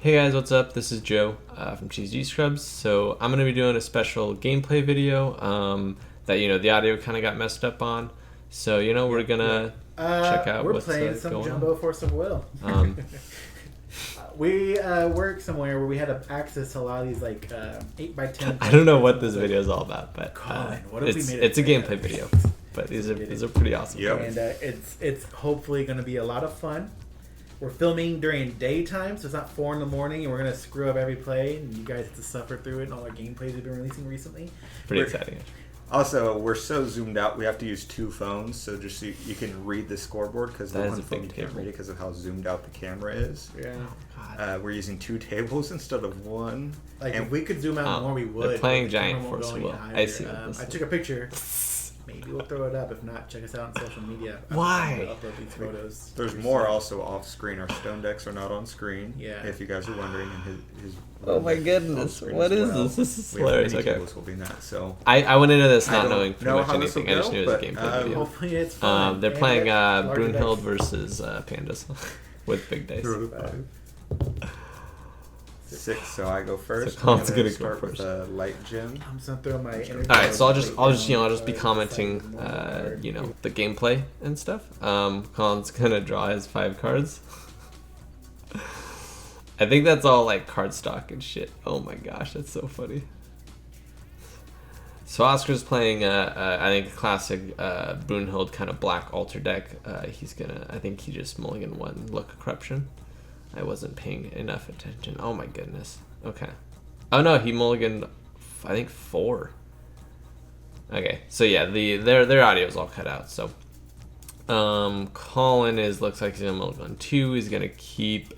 Hey guys, what's up? This is Joe from Cheese G Scrubs. So I'm going to be doing a special gameplay video that, the audio kind of got messed up on. So, we're going to check out we're what's playing some going Jumbo on. Force of Will. We work somewhere where we had to access a lot of these 8x10. I don't know what this video is all about, but Colin, what if we made it's a gameplay video. But these are pretty awesome. Yep. And it's hopefully going to be a lot of fun. We're filming during daytime, so it's not 4 in the morning, and we're going to screw up every play, and you guys have to suffer through it, and all our gameplays we've been releasing recently. Pretty exciting. Also, we're so zoomed out, we have to use 2 phones, so just so you can read the scoreboard, because the one phone can't read it because of how zoomed out the camera is. Yeah. We're using 2 tables instead of 1. And if we could zoom out more, we would. They're playing Giant Force of Will. I see. I took a picture. Maybe we'll throw it up. If not, check us out on social media. Why? Upload these photos. There's more also off screen. Our stone decks are not on screen. Yeah. If you guys are wondering, and his oh my goodness! What is this? This is hilarious. Okay. Will be that, so I went into this not knowing pretty much anything. Go, I just knew it was a gameplay video. Hopefully it's fun. They're playing Brunhild versus Pandas with big dice. 6, so I go first. So Colin's gonna start go first. With light gem. I'm just gonna throw my. All right, so I'll just be commenting, the gameplay and stuff. Colin's gonna draw his 5 cards. I think that's all like card stock and shit. Oh my gosh, that's so funny. So Oscar's playing, I think a classic Brunhild kind of black altar deck. I think he just mulliganed 1 Look of Corruption. I wasn't paying enough attention. Oh my goodness. Okay. Oh no, he mulliganed, I think 4. Okay, so yeah, their audio is all cut out. So, Colin looks like he's gonna mulligan 2. He's gonna keep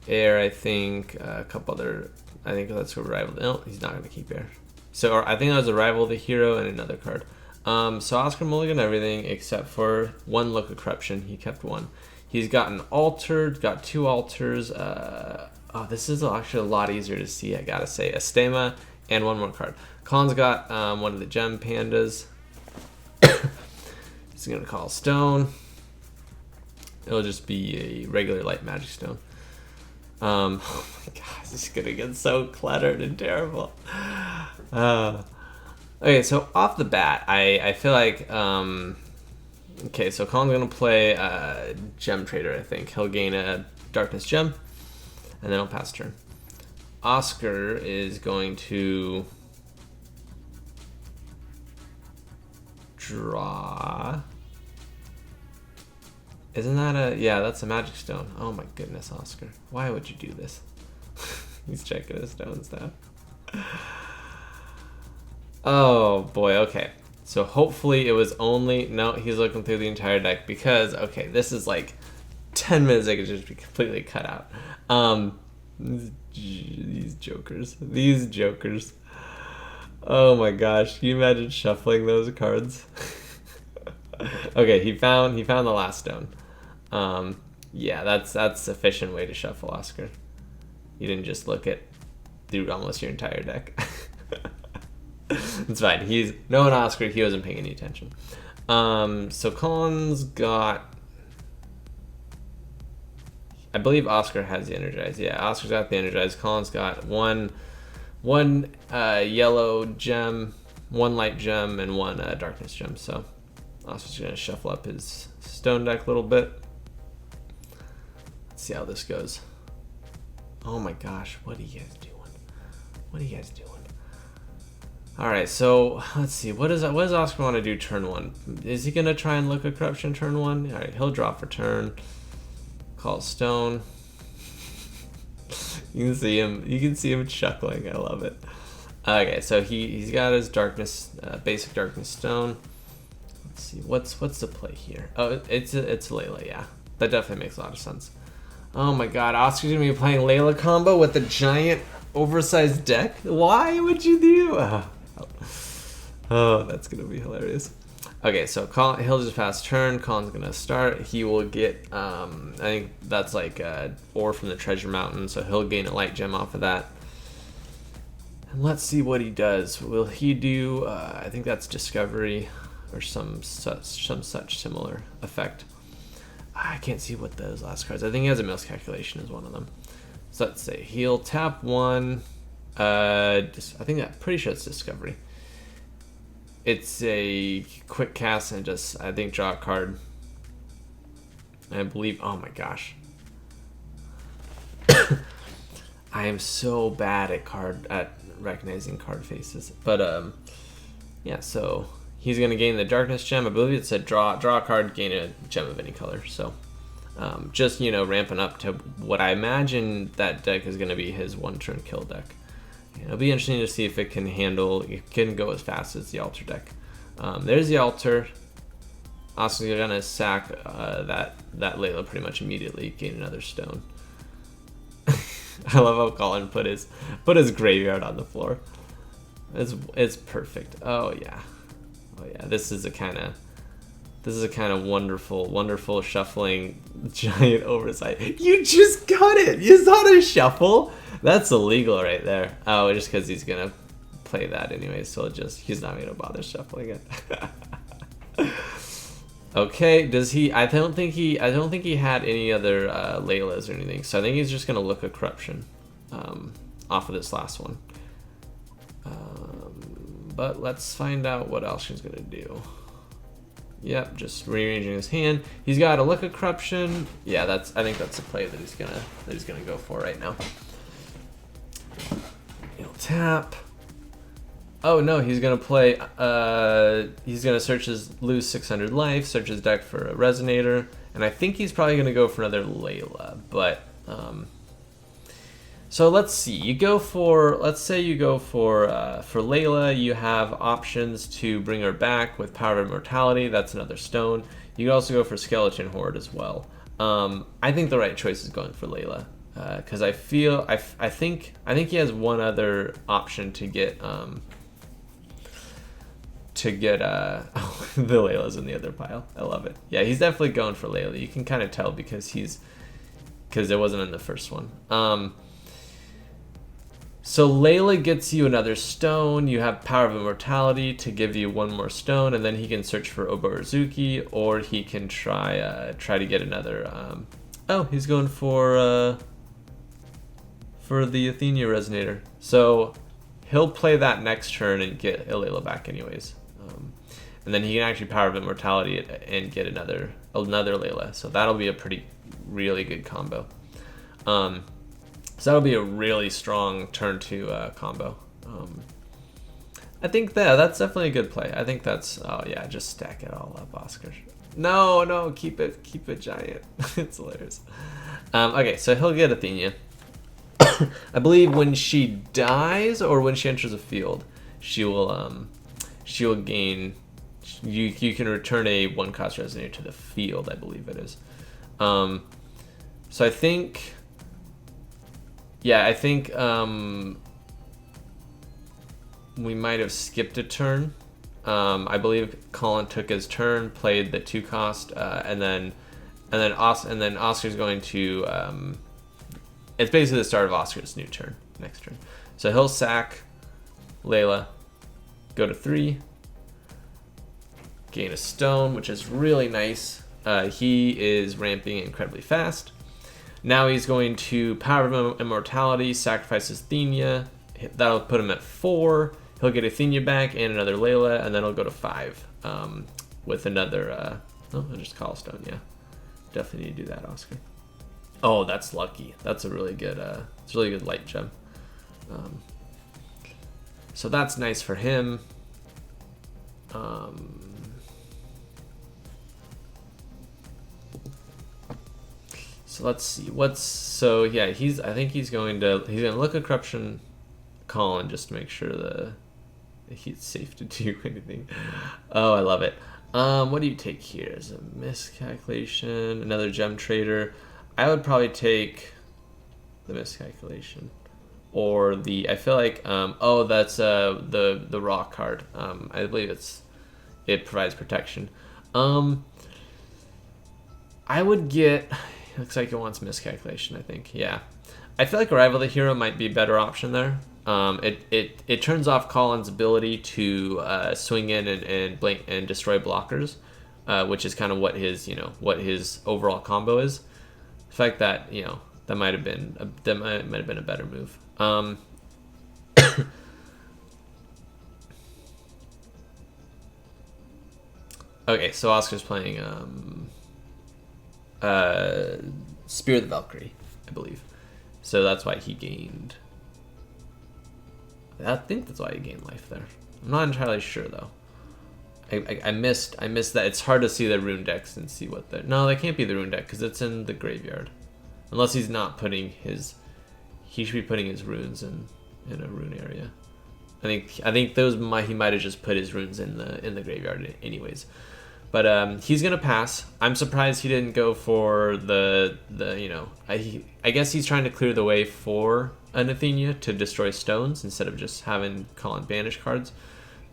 air. I think a couple other. I think that's a rival. No, he's not gonna keep air. So I think that was a rival of the hero and another card. So Oscar mulliganed everything except for 1 Look of Corruption. He kept 1. He's got an altar, got 2 altars. This is actually a lot easier to see, I gotta say. A Stema and 1 more card. Colin's got 1 of the gem pandas. He's gonna call stone. It'll just be a regular light magic stone. Oh my gosh, this is gonna get so cluttered and terrible. Okay, so off the bat, I feel like okay, so Colin's gonna play Gem Trader, I think. He'll gain a Darkness Gem, and then he'll pass turn. Oscar is going to draw. Isn't that yeah, that's a Magic Stone. Oh my goodness, Oscar. Why would you do this? He's checking his stones now. Oh boy, okay. So hopefully it was only... No, he's looking through the entire deck because, okay, this is like 10 minutes I could just be completely cut out. These jokers. Oh my gosh, can you imagine shuffling those cards? Okay, he found the last stone. Yeah, that's a efficient way to shuffle, Oscar. You didn't just look at through almost your entire deck. It's fine. He's knowing Oscar, he wasn't paying any attention. So Colin's got, I believe Oscar has the Energize. Yeah, Oscar's got the Energize. Colin's got one yellow gem, 1 light gem, and 1 darkness gem. So Oscar's gonna shuffle up his stone deck a little bit. Let's see how this goes. Oh my gosh, what are you guys doing? Alright, so let's see. What does Oscar want to do turn 1? Is he gonna try and Look at Corruption turn 1? Alright, he'll draw for turn. Call stone. You can see him chuckling. I love it. Okay, so he's got his darkness, basic darkness stone. Let's see, what's the play here? Oh, it's Layla, yeah. That definitely makes a lot of sense. Oh my god, Oscar's gonna be playing Layla combo with a giant oversized deck? Why would you do? Oh, that's gonna be hilarious. Okay, so Colin, he'll just pass turn. Colin's gonna start. He will get, I think that's like ore from the treasure mountain, so he'll gain a light gem off of that. And let's see what he does. Will he do? I think that's discovery or some such similar effect. I can't see what those last cards. I think he has a mills calculation as one of them. So let's say he'll tap 1. I think that pretty sure it's Discovery. It's a quick cast and just I think draw a card. I believe. Oh my gosh. I am so bad at recognizing card faces. But yeah. So he's gonna gain the Darkness Gem. I believe it said draw a card, gain a gem of any color. So just ramping up to what I imagine that deck is gonna be his 1-turn kill deck. It'll be interesting to see if it can go as fast as the altar deck. There's the altar. Oscar's gonna sack that Layla pretty much immediately, gain another stone. I love how Colin put his graveyard on the floor. It's perfect. Oh yeah. This is a kind of wonderful shuffling giant oversight. You just got it. You saw the shuffle. That's illegal right there. Oh, just because he's gonna play that anyway, so he's not gonna bother shuffling it. Okay, does he? I don't think he had any other Laylas or anything, so I think he's just gonna look a corruption off of this last one. But let's find out what else he's gonna do. Yep, just rearranging his hand. He's got a look of corruption. Yeah, I think that's the play that he's gonna go for right now. He'll tap. Oh no, he's gonna play. He's gonna lose 600 life, search his deck for a resonator, and I think he's probably gonna go for another Layla. But so let's see. Let's say you go for Layla. You have options to bring her back with Power of Immortality. That's another stone. You can also go for Skeleton Horde as well. I think the right choice is going for Layla. Because I think he has one other option to get oh, the Layla's in the other pile. I love it. Yeah, he's definitely going for Layla. You can kind of tell because it wasn't in the first one. So Layla gets you another stone. You have Power of Immortality to give you one more stone, and then he can search for Oborozuki, or he can try to get another. Oh, he's going for the Athenia Resonator. So he'll play that next turn and get Layla back anyways. And then he can actually Power of Immortality and get another Layla. So that'll be a really good combo. So that'll be a really strong turn 2 combo. I think that's definitely a good play. I think that's, oh yeah, just stack it all up, Oscar. No, keep it giant. It's hilarious. Okay, so he'll get Athenia. I believe when she dies or when she enters a field, she will gain. You can return a 1-cost resonator to the field. I believe it is. So I think. Yeah, I think we might have skipped a turn. I believe Colin took his turn, played the 2-cost, and then Oscar's going to. It's basically the start of Oscar's new turn, next turn. So he'll sack Layla, go to 3, gain a stone, which is really nice. He is ramping incredibly fast. Now he's going to Power of Immortality, sacrifices Athenia. That'll put him at 4. He'll get Athenia back and another Layla, and then he'll go to 5 with another. I'll just call a stone. Yeah, definitely need to do that, Oscar. Oh, that's lucky. That's a really good. It's a really good light gem. So that's nice for him. So let's see. I think he's gonna look at Corruption Colin just to make sure that he's safe to do anything. Oh, I love it. What do you take here? Is a miscalculation, another gem trader. I would probably take the miscalculation or I feel like that's the raw card. I believe it provides protection. I would get. Looks like it wants miscalculation, I think. Yeah. I feel like Arrival of the Hero might be a better option there. It turns off Colin's ability to swing in and blink and destroy blockers, which is kind of what his overall combo is. The fact that That might have been a better move. Okay, so Oscar's playing Spear of the Valkyrie, I believe. So that's why he gained. I think that's why he gained life there. I'm not entirely sure though. I missed that. It's hard to see the rune decks and see what the. No, that can't be the rune deck because it's in the graveyard. Unless he's not putting his. He should be putting his runes in a rune area. I think those he might have just put his runes in the graveyard anyways. But he's gonna pass. I'm surprised he didn't go for the I guess he's trying to clear the way for an Athena to destroy stones instead of just having Colin banish cards.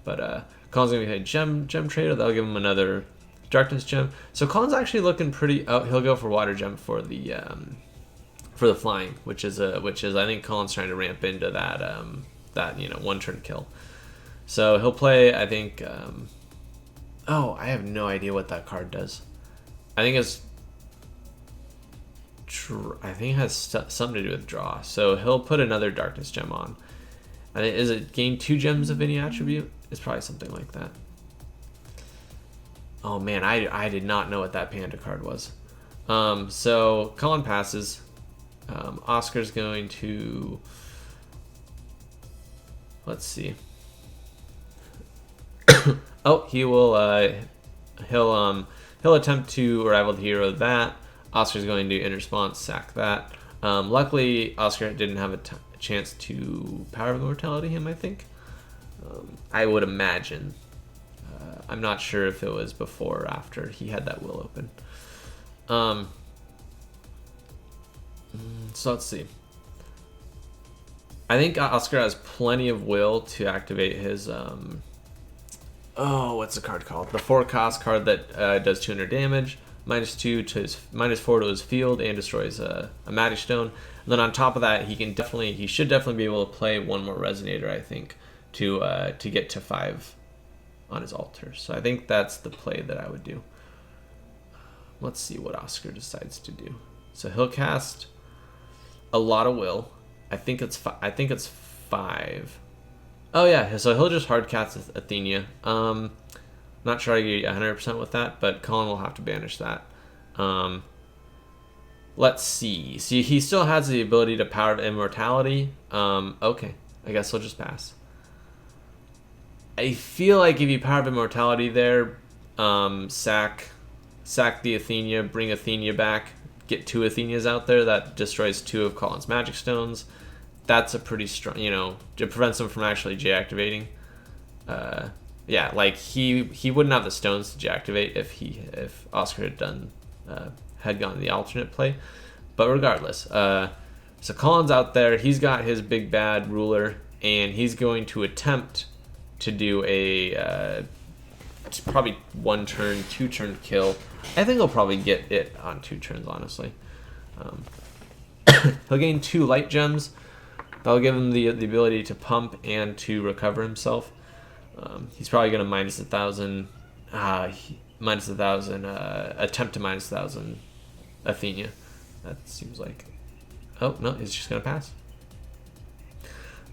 But Colin's gonna be a gem trader. That'll give him another darkness gem. So Colin's actually looking pretty. Oh, he'll go for water gem for the flying, which is I think Colin's trying to ramp into that 1 turn kill. So he'll play. I think. Oh, I have no idea what that card does. I think it has something to do with draw. So he'll put another darkness gem on. And is it gain 2 gems of any attribute? It's probably something like that. Oh man, I did not know what that panda card was. So Colin passes. Oscar's going to. Let's see. Oh, he will. He'll attempt to rival the hero that. Oscar's going to interspawns, sack that. Luckily, Oscar didn't have a chance to power of immortality him. I think. I would imagine. I'm not sure if it was before or after he had that will open. So let's see. I think Oscar has plenty of will to activate his. What's the card called? The 4-cost card that does 200 damage, -2 to his, -4 to his field, and destroys a magic stone. And then on top of that, he should definitely be able to play one more resonator, I think, to get to 5 on his altar. So I think that's the play that I would do. Let's see what Oscar decides to do. So he'll cast a lot of will. I think it's 5. Oh yeah, so he'll just hard cast Athena. Not sure I get 100% with that, but Colin will have to banish that. Let's see. See, he still has the ability to power of immortality. Okay, I guess he'll just pass. I feel like if you power of immortality there, sack the Athena, bring Athena back, get 2 Athenas out there, that destroys 2 of Colin's magic stones. That's a pretty strong, it prevents him from actually J-activating. Yeah, like he wouldn't have the stones to J-activate if Oscar had gone the alternate play. But regardless, so Colin's out there. He's got his big bad ruler, and he's going to attempt to do a probably 1 turn, 2 turn kill. I think he'll probably get it on 2 turns, honestly. He'll gain 2 light gems. That'll give him the ability to pump and to recover himself. He's probably going to -1,000, attempt to -1,000 Athena. That seems like. Oh no, he's just going to pass.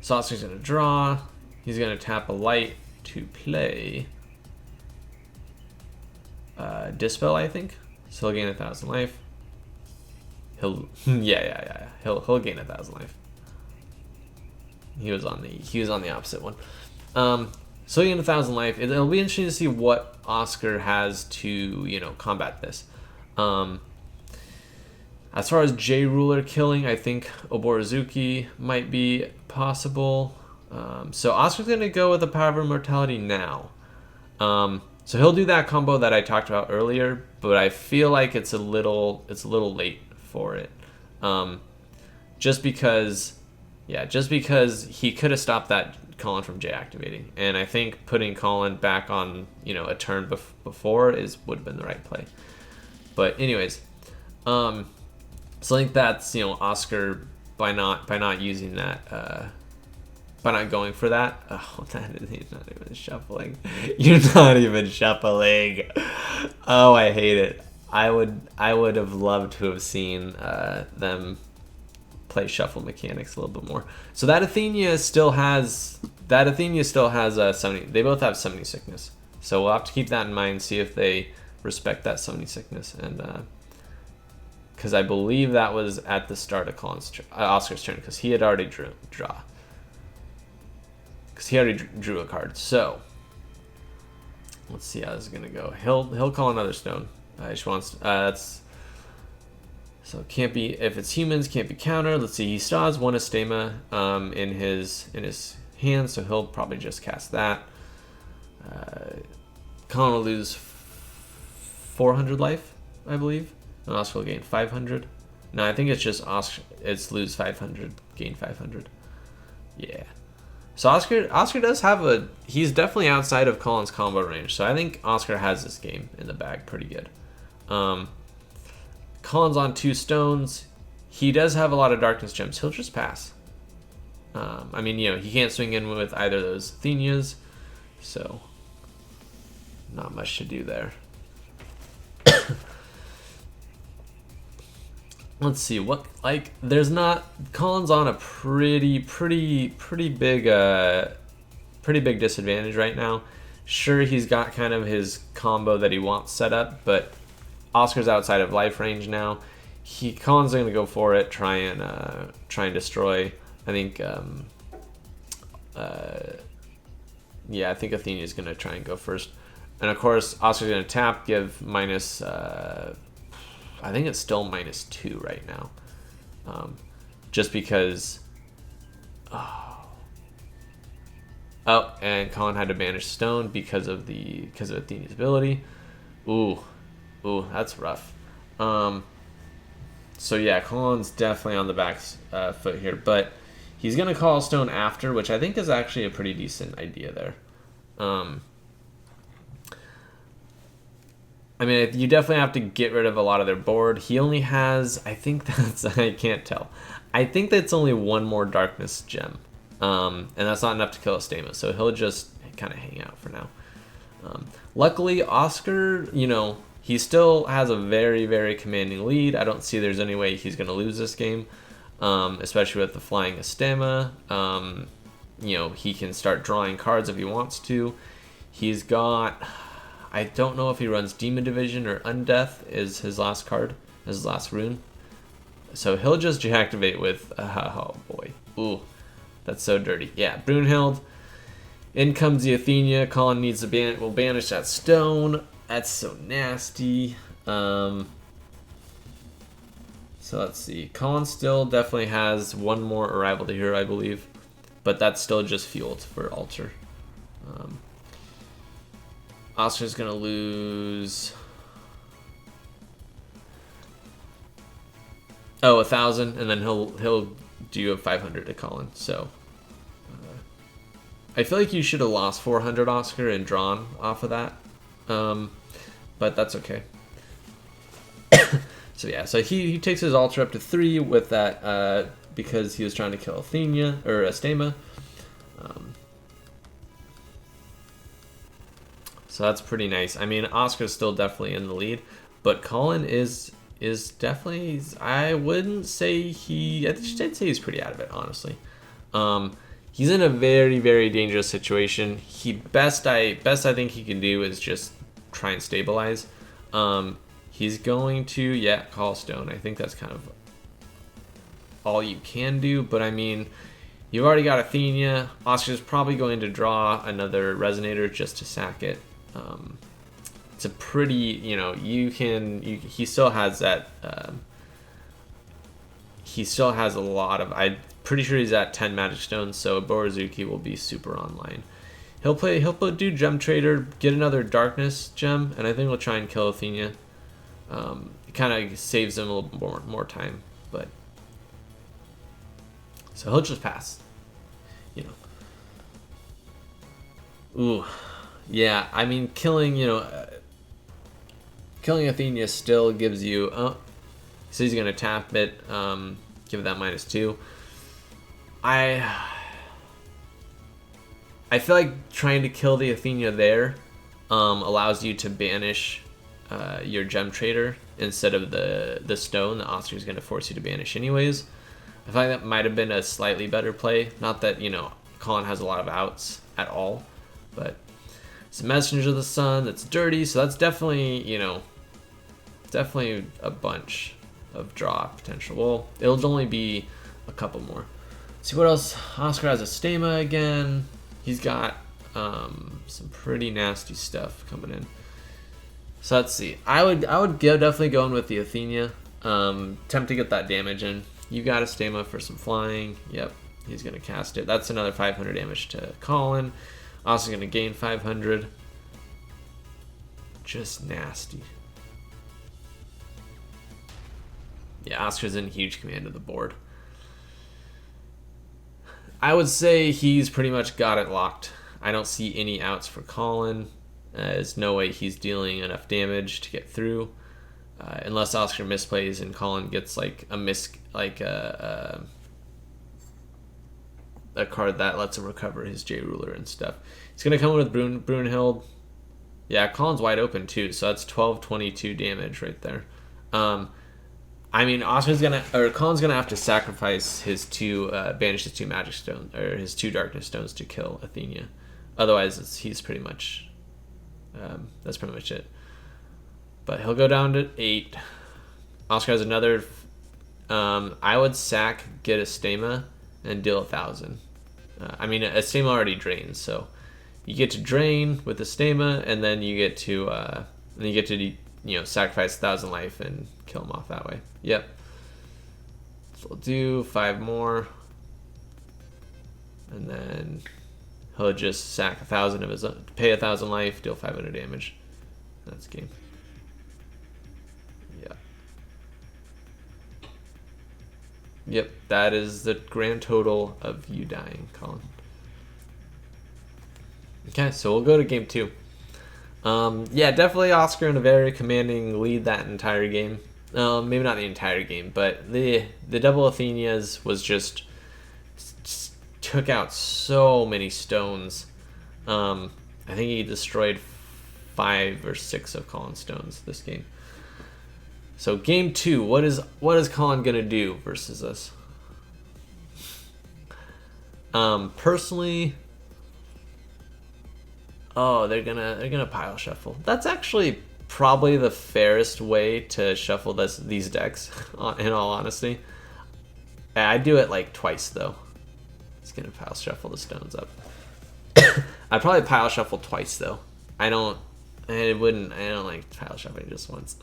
So Oscar's going to draw. He's going to tap a light to play Dispel, I think. So he'll gain 1,000 life. He'll yeah. He'll gain 1,000 life. He was on the opposite one. So he gained 1,000 life. It'll be interesting to see what Oscar has to combat this. As far as J Ruler killing, I think Oborizuki might be possible. So Oscar's gonna go with the power of immortality now. So he'll do that combo that I talked about earlier, but I feel like it's a little late for it. Just because he could have stopped that Colin from J-activating, and I think putting Colin back on a turn before would have been the right play. But anyways, so I think that's Oscar by not using that. By not going for that. Oh, he's not even shuffling. You're not even shuffling. Oh, I hate it. I would have loved to have seen them play shuffle mechanics a little bit more. So that Athenia still has 70. They both have 70 sickness. So we'll have to keep that in mind, see if they respect that 70 sickness, and because I believe that was at the start of Oscar's turn, because he had already drew a card. So let's see how this is gonna go. He'll call another stone. He just wants that's. So can't be, if it's humans, can't be countered. Let's see, he still has one Astema in his hand, so he'll probably just cast that. Colin will lose 400 life, I believe, and Oscar will gain 500. No, I think it's just Oscar. It's lose 500, gain 500. Yeah. So Oscar does have he's definitely outside of Colin's combo range. So I think Oscar has this game in the bag pretty good. Colin's on 2 stones. He does have a lot of darkness gems. He'll just pass. I mean, he can't swing in with either of those Athenias, so not much to do there. Let's see there's not. Colin's on a pretty big disadvantage right now. Sure, he's got kind of his combo that he wants set up, but Oscar's outside of life range now. Colin's going to go for it, try and destroy. I think, I think Athena's going to try and go first. And of course, Oscar's going to tap, give minus, I think it's still -2 right now. Just because, and Colin had to banish stone because of Athena's ability. Ooh, that's rough. So yeah, Colin's definitely on the back foot here, but he's gonna call stone after, which I think is actually a pretty decent idea there. I mean, you definitely have to get rid of a lot of their board. He only has, I can't tell. I think that's only one more darkness gem, and that's not enough to kill a Stama, so he'll just kind of hang out for now. Luckily, Oscar, he still has a very, very commanding lead. I don't see there's any way he's going to lose this game, especially with the flying Astema. He can start drawing cards if he wants to. He's got, I don't know if he runs Demon Division or Undeath is his last card, his last rune. So he'll just deactivate with, oh boy, ooh, that's so dirty. Yeah, Brunhild. In comes the Athenia. Colin needs to will banish that stone. That's so nasty. So let's see. Colin still definitely has one more Arrival to Hero, I believe. But that's still just fueled for Altar. Oscar's going to lose... 1,000, and then he'll do a 500 to Colin. So I feel like you should have lost 400, Oscar, and drawn off of that. But that's okay. So yeah, so he takes his Altar up to 3 with that because he was trying to kill Athenia or Astema. So that's pretty nice. I mean, Oscar's still definitely in the lead, but Colin is definitely, I wouldn't say I'd say he's pretty out of it, honestly. He's in a very, very dangerous situation. Best I think he can do is just try and stabilize. He's going to, call stone. I think that's kind of all you can do, but I mean, you've already got Athenia. Oscar's probably going to draw another Resonator just to sack it. It's a pretty, he still has that, he still has a lot of, I'm pretty sure he's at 10 Magic Stones, so Borizuki will be super online. He'll do Gem Trader, get another Darkness Gem, and I think we'll try and kill Athenia. It kind of saves him a little more time, but, so he'll just pass, Ooh. Yeah, I mean, killing Athenia still gives you, so he's going to tap it, give it that -2. I feel like trying to kill the Athenia there allows you to banish your Gem Trader instead of the stone that Oscar's going to force you to banish anyways. I feel like that might have been a slightly better play. Not that, you know, Colin has a lot of outs at all, but it's a Messenger of the Sun that's dirty, so that's definitely, you know, definitely a bunch of draw potential. Well, it'll only be a couple more. Let's see what else. Oscar has a Stema again. He's got some pretty nasty stuff coming in. So let's see. I would definitely go in with the Athena. Attempt to get that damage in. You got a Stema for some flying. Yep, he's gonna cast it. That's another 500 damage to Colin. Also gonna gain 500. Just nasty. Yeah, Oscar's in huge command of the board. I would say he's pretty much got it locked. I don't see any outs for Colin. There's no way he's dealing enough damage to get through, unless Oscar misplays and Colin gets like a card that lets him recover his J Ruler and stuff. He's gonna come in with Brunhild. Yeah, Colin's wide open too, so that's 12-22 damage right there. I mean, Colin's gonna have to sacrifice his banish his 2 magic stones or his 2 darkness stones to kill Athena. Otherwise, he's pretty much. That's pretty much it. But he'll go down to 8. Oscar has another. I would sack, get a Stema, and deal 1,000. I mean, a Stema already drains, so you get to drain with the Stema, and then you get to sacrifice 1,000 life and kill him off that way. Yep. So we'll do 5 more, and then he'll just sack 1,000 of his own, pay 1,000 life, deal 500 damage. That's game. Yeah. Yep, that is the grand total of you dying, Colin. Okay, so we'll go to game 2. Yeah, definitely Oscar in a very commanding lead that entire game. Maybe not the entire game, but the double Athenas was just took out so many stones. I think he destroyed 5 or 6 of Colin's stones this game. So game 2, what is Colin gonna do versus us? Personally, they're gonna pile shuffle. That's actually probably the fairest way to shuffle these decks. In all honesty, I do it like twice though. He's gonna pile shuffle the stones up. I'd probably pile shuffle twice though. I don't like pile shuffling just once.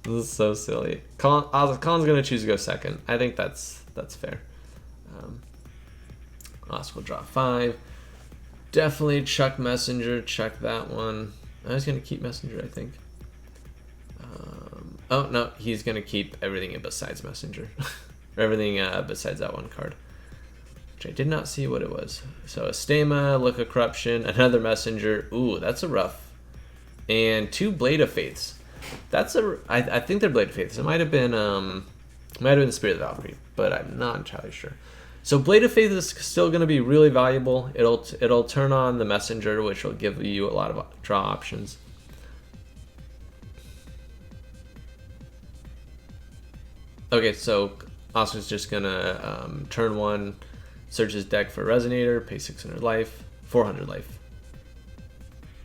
This is so silly. Colin's gonna choose to go second. I think that's fair. Oscar will draw 5. Definitely chuck Messenger. Chuck that one. I was gonna keep Messenger, I think. Oh no, he's gonna keep everything besides Messenger, or everything besides that one card, which I did not see what it was. So a Stema, Look of Corruption, another Messenger. Ooh, that's a rough. And 2 Blade of Faiths. I think they're Blade of Faiths. It might have been Spirit of the Valkyrie, but I'm not entirely sure. So Blade of Faith is still going to be really valuable. It'll turn on the Messenger, which will give you a lot of draw options. Okay, so Oscar's just gonna turn 1, search his deck for Resonator, pay 600 life, 400 life.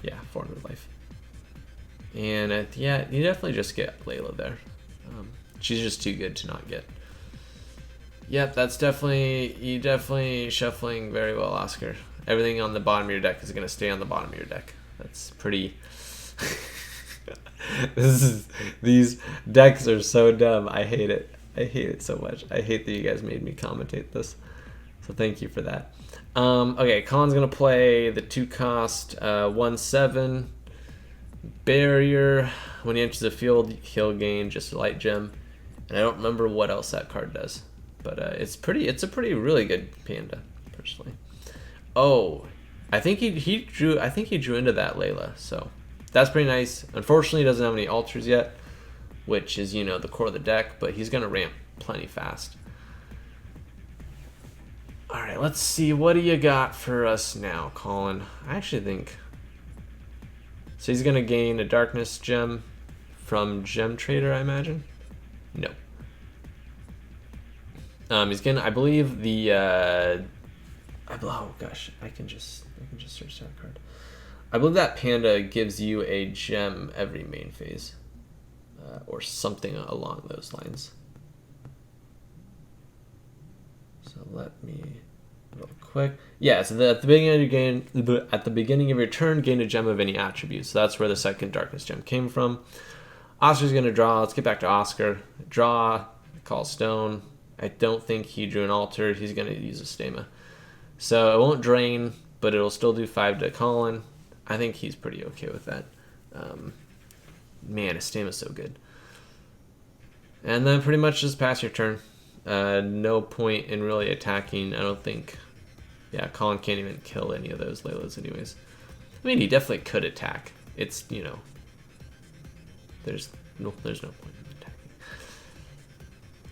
Yeah, 400 life. And yeah, you definitely just get Layla there. She's just too good to not get. Yep, that's definitely shuffling very well, Oscar. Everything on the bottom of your deck is gonna stay on the bottom of your deck. That's pretty. These decks are so dumb. I hate it. I hate it so much. I hate that you guys made me commentate this. So thank you for that. Okay, Colin's gonna play the 2-cost 1/7 barrier. When he enters the field, he'll gain just a light gem, and I don't remember what else that card does, but it's a pretty really good panda personally. Oh, I think he drew into that Layla, so that's pretty nice. Unfortunately, he doesn't have any altars yet, which is, you know, the core of the deck, but he's gonna ramp plenty fast. All right, let's see. What do you got for us now, Colin? I actually think so. He's gonna gain a darkness gem from Gem Trader, I imagine. No. He's gonna, I believe the, oh gosh, I can just search that card. I believe that panda gives you a gem every main phase, or something along those lines. So let me real quick. Yeah, so at the beginning of your game, at the beginning of your turn, gain a gem of any attribute. So that's where the second darkness gem came from. Oscar's gonna draw. Let's get back to Oscar. Draw, call stone. I don't think he drew an altar. He's gonna use a stema. So it won't drain, but it'll still do 5 to Colin. I think he's pretty okay with that. Man, his stema's so good. And then pretty much just pass your turn. No point in really attacking, I don't think. Yeah, Colin can't even kill any of those Laylas anyways. I mean, he definitely could attack. It's, you know, there's no point in attacking.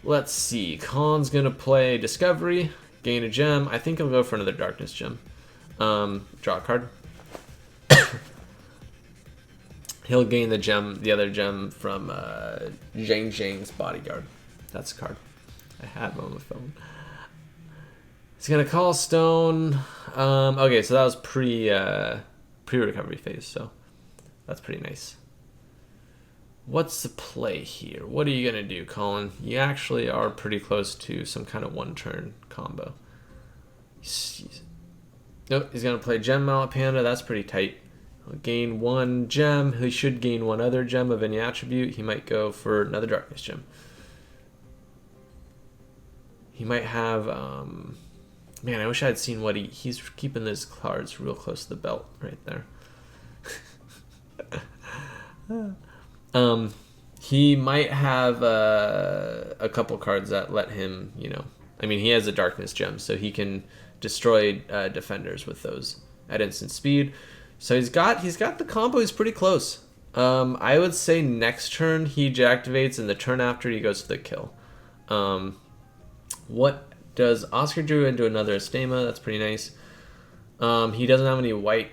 Let's see. Colin's going to play Discovery, gain a gem. I think he'll go for another Darkness gem. Draw a card. He'll gain the other gem from Zhang Zhang's Bodyguard. That's a card. I have him on my phone. He's gonna call stone. Okay, so that was pre-recovery phase, so that's pretty nice. What's the play here? What are you gonna do, Colin? You actually are pretty close to some kind of one-turn combo. Nope, he's gonna play Gem Mallet Panda. That's pretty tight. He'll gain 1 gem. He should gain 1 other gem of any attribute. He might go for another Darkness gem. He might have, man, I wish I had seen what he's keeping his cards real close to the belt right there. He might have a couple cards that let him, you know, I mean, he has a Darkness gem, so he can destroy defenders with those at instant speed. So he's got the combo. He's pretty close. I would say next turn he deactivates, and the turn after he goes for the kill. What does Oscar drew into another Estema? That's pretty nice. He doesn't have any white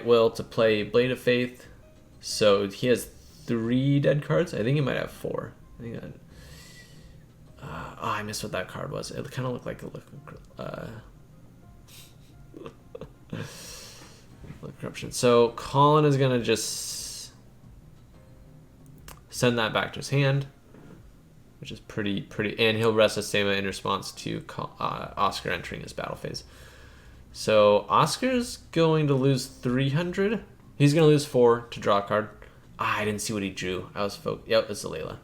will to play Blade of Faith, so he has 3 dead cards. I think he might have 4. I think that. I missed what that card was. It kind of looked like a look corruption. So Colin is gonna just send that back to his hand, which is pretty, and he'll rest a Estema in response to Oscar entering his battle phase. So Oscar's going to lose 300. He's going to lose 4 to draw a card. I didn't see what he drew. I was focused. Yep, it's a Layla.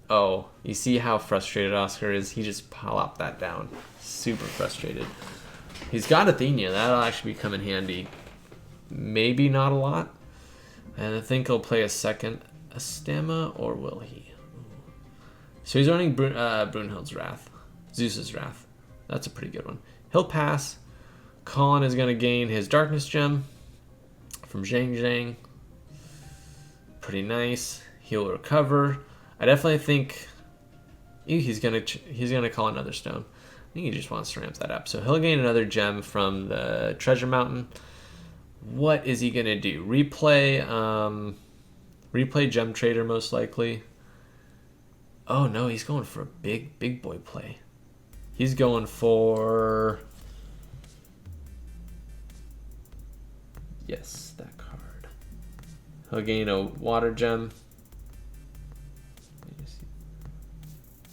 Oh, you see how frustrated Oscar is? He just plopped that down. Super frustrated. He's got Athenia. That'll actually come in handy. Maybe not a lot. And I think he'll play a second Estema, or will he? So he's running Brunhild's Wrath. Zeus's Wrath. That's a pretty good one. He'll pass. Colin is going to gain his Darkness gem from Zhang Zhang. Pretty nice. He'll recover. I definitely think he's gonna call another stone. I think he just wants to ramp that up. So he'll gain another gem from the Treasure Mountain. What is he gonna do? Replay Gem Trader most likely. Oh no, he's going for a big boy play. He's going for, yes, that card. He'll gain a water gem.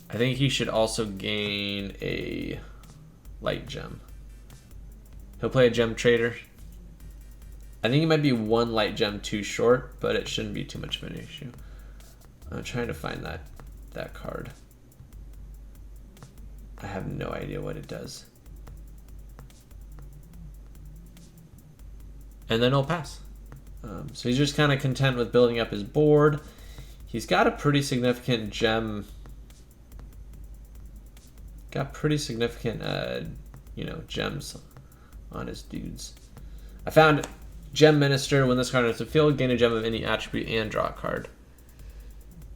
I think he should also gain a light gem. He'll play a Gem Trader. I think he might be 1 light gem too short, but it shouldn't be too much of an issue. I'm trying to find that card. I have no idea what it does. And then he'll pass. So he's just kind of content with building up his board. He's got a pretty significant gem. Got pretty significant, gems on his dudes. I found Gem Minister. When this card enters the field, gain a gem of any attribute and draw a card.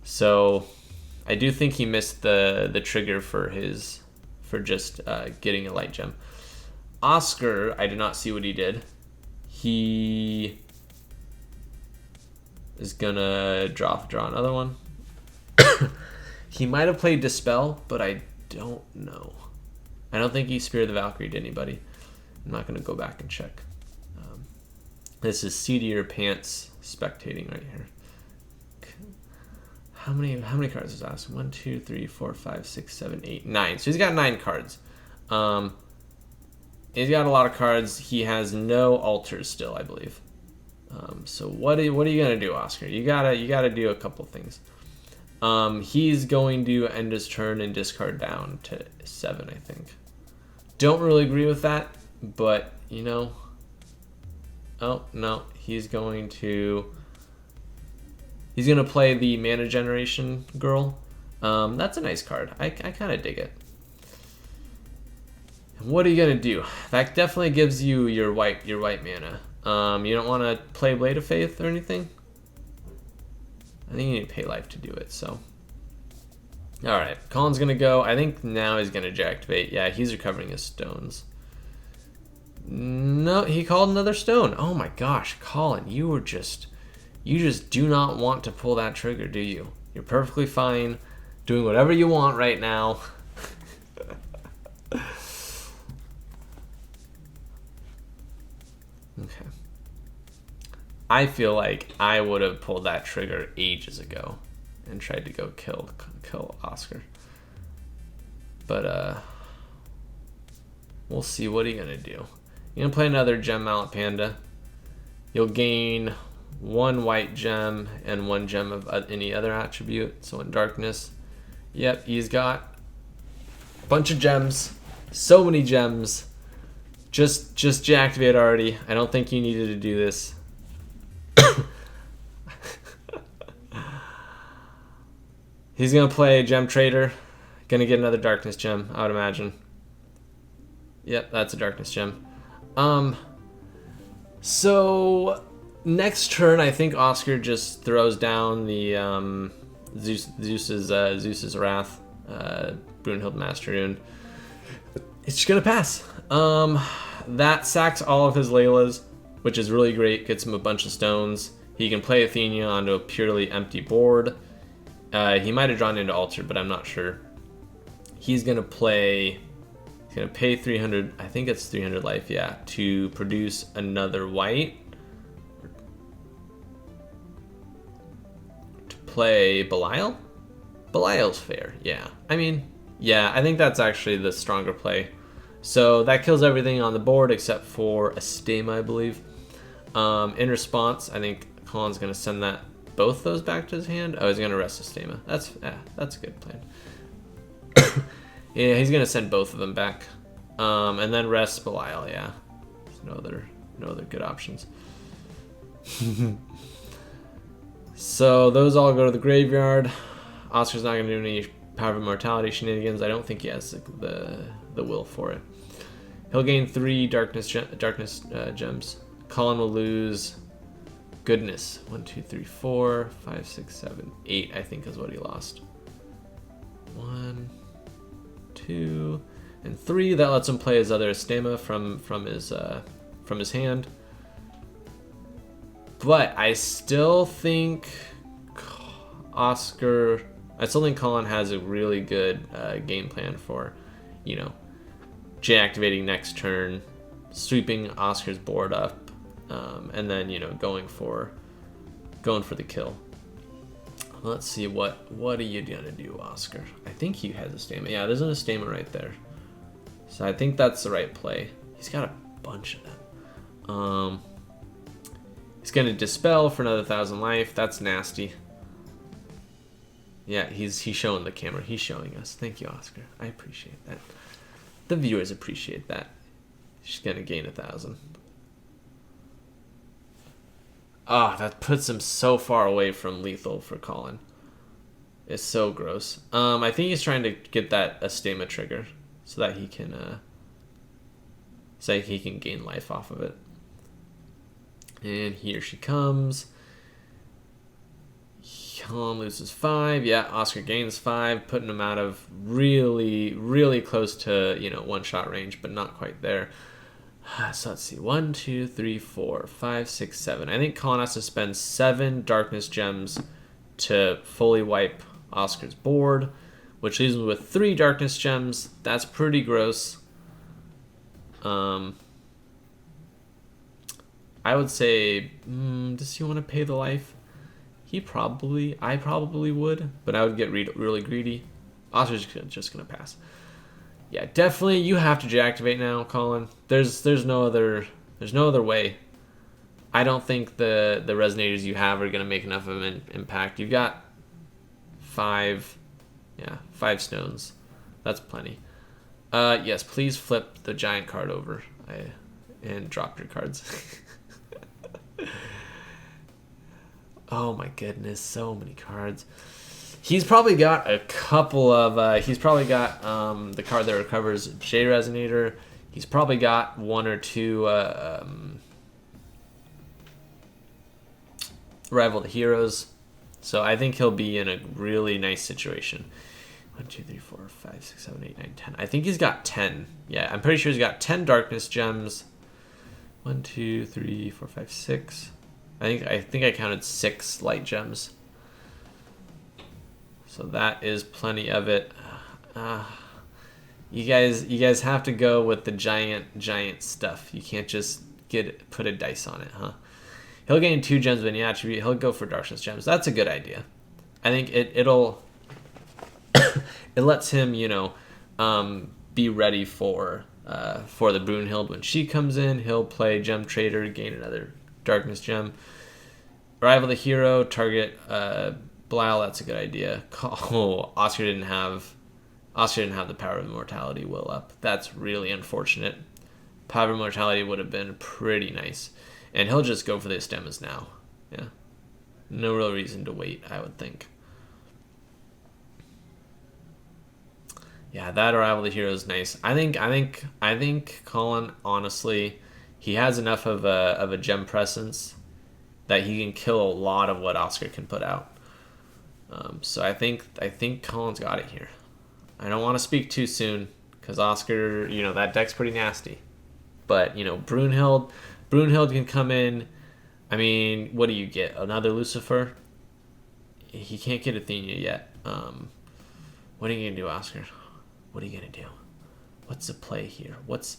So I do think he missed the trigger for just getting a light gem. Oscar, I did not see what he did. He is gonna draw another one. He might have played Dispel, but I don't know. I don't think he Spear the Valkyrie to anybody. I'm not going to go back and check. This is seat of your pants spectating right here. How many cards is that? 1, 2, 3, 4, 5, 6, 7, 8, 9. So he's got 9 cards. He's got a lot of cards. He has no altars still, I believe. So what are you gonna do, Oscar? You gotta do a couple things. He's going to end his turn and discard down to 7, I think. Don't really agree with that, but you know. Oh no, he's gonna play the mana generation girl. That's a nice card. I kind of dig it. What are you gonna do? That definitely gives you your white mana. You don't want to play Blade of Faith or anything. I think you need to pay life to do it. So, all right, Colin's gonna go. I think now he's gonna deactivate. Yeah, he's recovering his stones. No, he called another stone. Oh my gosh, Colin, you just do not want to pull that trigger, do you? You're perfectly fine doing whatever you want right now. Okay. I feel like I would have pulled that trigger ages ago and tried to go kill Oscar. But we'll see. What are you gonna do? You're gonna play another gem Mallet Panda. You'll gain 1 white gem and 1 gem of any other attribute. So in darkness, yep, he's got a bunch of gems. So many gems. Just deactivate already. I don't think you needed to do this. He's gonna play Gem Trader. Gonna get another darkness gem, I would imagine. Yep, that's a darkness gem. So next turn, I think Oscar just throws down the Zeus's Wrath, Brunhild Master Rune. It's just gonna pass. That sacks all of his Laylas, which is really great. Gets him a bunch of stones. He can play Athenia onto a purely empty board. He might have drawn into Altar, but I'm not sure. He's gonna pay 300. I think it's 300 life, yeah, to produce another white. To play Belial. Belial's fair, yeah. I mean, yeah, I think that's actually the stronger play. So that kills everything on the board except for Astema, I believe. In response, I think Colin's going to send both those back to his hand. Oh, he's going to rest Astema. That's a good plan. Yeah, he's going to send both of them back. And then rest Belial, yeah. There's no other good options. So those all go to the graveyard. Oscar's not going to do any Power of Immortality shenanigans. I don't think he has the will for it. He'll gain 3 darkness gems. Colin will lose goodness. 1, 2, 3, 4, 5, 6, 7, 8. I think is what he lost. 1, 2, and 3. That lets him play his other Astema from his hand. But I still think Colin has a really good game plan for, deactivating next turn, sweeping Oscar's board up, and then going for the kill. Let's see what are you gonna do, Oscar? I think he has a Astema. Yeah, there's an Astema right there. So I think that's the right play. He's got a bunch of them. He's gonna Dispel for another 1,000 life. That's nasty. Yeah, he's showing the camera. He's showing us. Thank you, Oscar. I appreciate that. The viewers appreciate that. She's gonna gain 1,000. Ah, that puts him so far away from lethal for Colin. It's so gross. I think he's trying to get that Astema trigger so that he can gain life off of it. And here she comes. Colin loses 5. Yeah, Oscar gains 5, putting him out of really, really close to, one-shot range, but not quite there. So let's see. 1, 2, 3, 4, 5, 6, 7. I think Colin has to spend 7 darkness gems to fully wipe Oscar's bored, which leaves him with 3 darkness gems. That's pretty gross. I would say, does he want to pay the life? I probably would, but I would get really greedy. Oscar's just gonna pass. Yeah, definitely you have to deactivate now, Colin. There's no other way. I don't think the resonators you have are gonna make enough of an impact. You've got 5 stones. That's plenty. Yes, please flip the giant card over and drop your cards. Oh my goodness, so many cards. He's probably got a couple of. He's probably got the card that recovers J Resonator. He's probably got 1 or 2 Rival the Heroes. So I think he'll be in a really nice situation. 1, 2, 3, 4, 5, 6, 7, 8, 9, 10. I think he's got 10. Yeah, I'm pretty sure he's got 10 Darkness Gems. 1, 2, 3, 4, 5, 6. I think I counted 6 Light Gems. So that is plenty of it. You guys have to go with the giant stuff. You can't just put a dice on it, huh? He'll gain 2 gems when you attribute. He'll go for Darkness Gems. That's a good idea. I think it'll it lets him, be ready for the Brunhild when she comes in. He'll play Gem Trader, gain another Darkness Gem. Rival the Hero, target Belial. That's a good idea. Oh, Oscar didn't have the Power of Immortality will up. That's really unfortunate. Power of Immortality would have been pretty nice. And he'll just go for the Estemas now. Yeah. No real reason to wait, I would think. Yeah, that Rival the Hero is nice. I think Colin, honestly, he has enough of a gem presence that he can kill a lot of what Oscar can put out. So I think Colin's got it here. I don't want to speak too soon because Oscar, that deck's pretty nasty. But Brunhild can come in. I mean, what do you get? Another Lucifer? He can't get Athena yet. What are you gonna do, Oscar? What are you gonna do? What's the play here? What's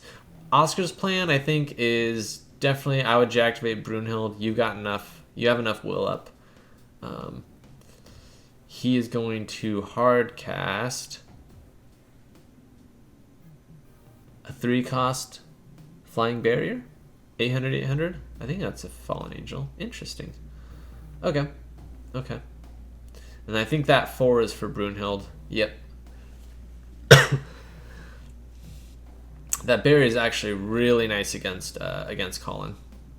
Oscar's plan? I think is definitely I would deactivate Brunhild. You have enough will up. He is going to hard cast a 3-cost Flying Barrier. 800. I think that's a Fallen Angel. Interesting. Okay. And I think that 4 is for Brunhild. Yep. That barrier is actually really nice against Colin.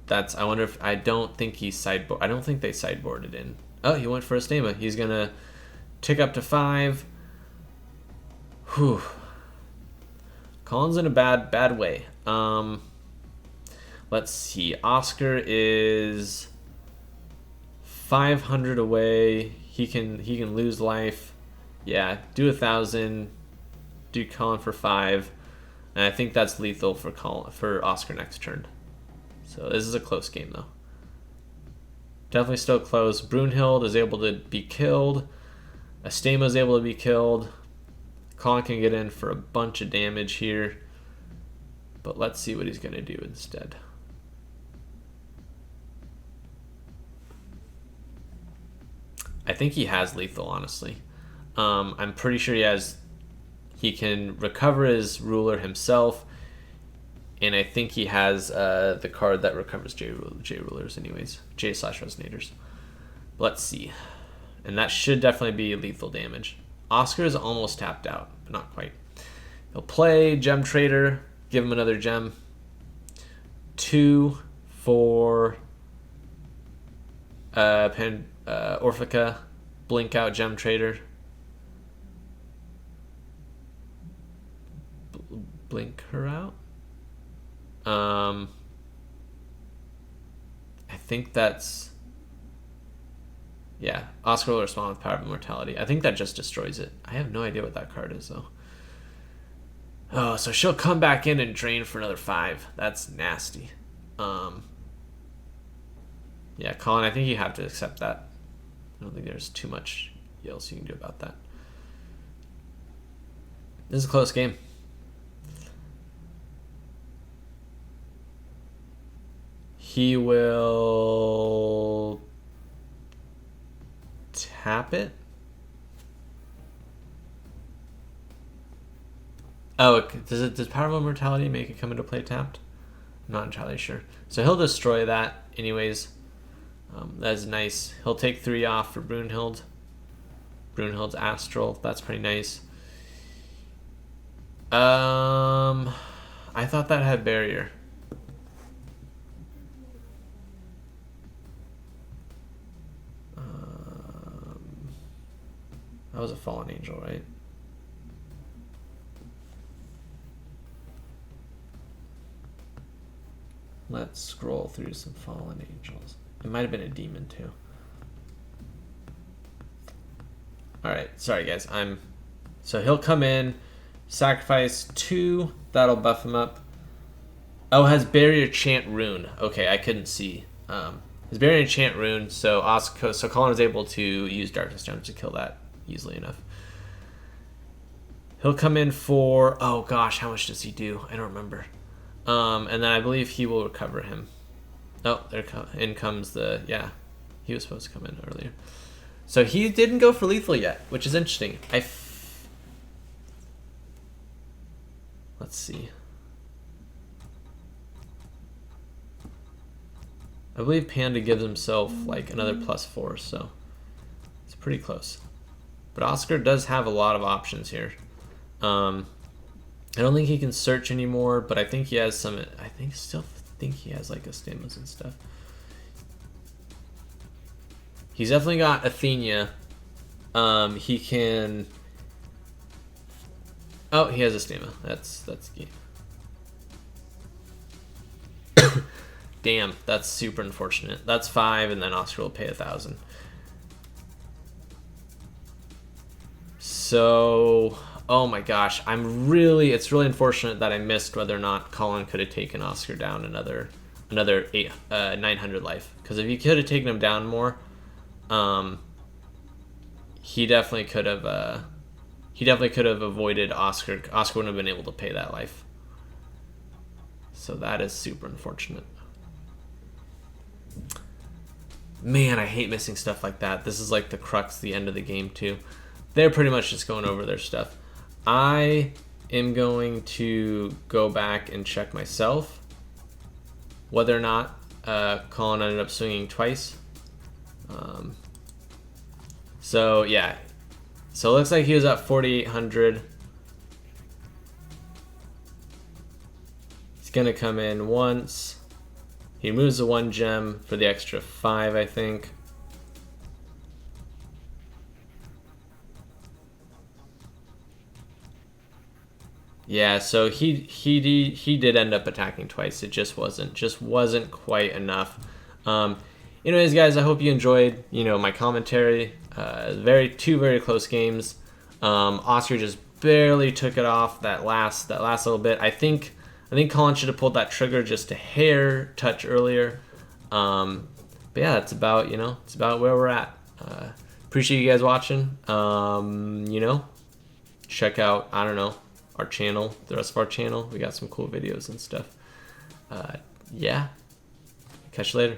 I wonder if I don't think they sideboarded in. Oh, he went for a Stema. He's gonna tick up to 5. Whew. Colin's in a bad way. Let's see. Oscar is 500 away. He can lose life. Yeah, do 1,000. Do Colin for 5. And I think that's lethal for Oscar next turn. So this is a close game though. Definitely still close. Brunhild is able to be killed. Astema is able to be killed. Colin can get in for a bunch of damage here. But let's see what he's going to do instead. I think he has lethal, honestly. I'm pretty sure he can recover his ruler himself. And I think he has the card that recovers J rulers anyways. J/resonators. Let's see. And that should definitely be lethal damage. Oscar is almost tapped out, but not quite. He'll play Gem Trader. Give him another gem. 2 for Orphica. Blink out Gem Trader. Blink her out. I think that's... Yeah, Oscar will respond with Power of Immortality. I think that just destroys it. I have no idea what that card is, though. Oh, so she'll come back in and drain for another 5. That's nasty. Yeah, Colin, I think you have to accept that. I don't think there's too much else you can do about that. This is a close game. He will tap it. Oh, does Power of Immortality make it come into play tapped? I'm not entirely sure. So he'll destroy that anyways. That's nice. He'll take 3 off for Brunhild. Brunhild's Astral. That's pretty nice. I thought that had barrier. That was a Fallen Angel, right? Let's scroll through some Fallen Angels. It might have been a demon too. Alright, sorry guys. So he'll come in, sacrifice 2, that'll buff him up. Oh, has barrier chant rune. Okay, I couldn't see. His barrier chant rune, so Colin was able to use Darkness Stone to kill that easily enough. He'll come in for, oh gosh, how much does he do? I don't remember. And then I believe he will recover him. Oh, in comes the, yeah, he was supposed to come in earlier. So he didn't go for lethal yet, which is interesting. Let's see. I believe Panda gives himself like another +4, so it's pretty close. But Oscar does have a lot of options here. I don't think he can search anymore, but I think he has some. Still think he has like Astemas and stuff. He's definitely got Athenia. He can. Oh, he has Astema. That's key. Damn, that's super unfortunate. That's 5, and then Oscar will pay 1,000. So, oh my gosh, it's really unfortunate that I missed whether or not Colin could have taken Oscar down another 900 life. Because if he could have taken him down more, he definitely could have avoided Oscar. Oscar wouldn't have been able to pay that life. So that is super unfortunate. Man, I hate missing stuff like that. This is like the crux, the end of the game too. They're pretty much just going over their stuff. I am going to go back and check myself whether or not Colin ended up swinging twice. So yeah, so it looks like he was at 4,800. He's gonna come in once. He moves the 1 gem for the extra 5, I think. Yeah, so he did end up attacking twice. It just wasn't quite enough. Anyways, guys, I hope you enjoyed my commentary. Two very close games. Oscar just barely took it off that last little bit. I think Colin should have pulled that trigger just a hair touch earlier. But yeah, it's about where we're at. Appreciate you guys watching. Check out our channel, the rest of our channel. We got some cool videos and stuff. Yeah, catch you later.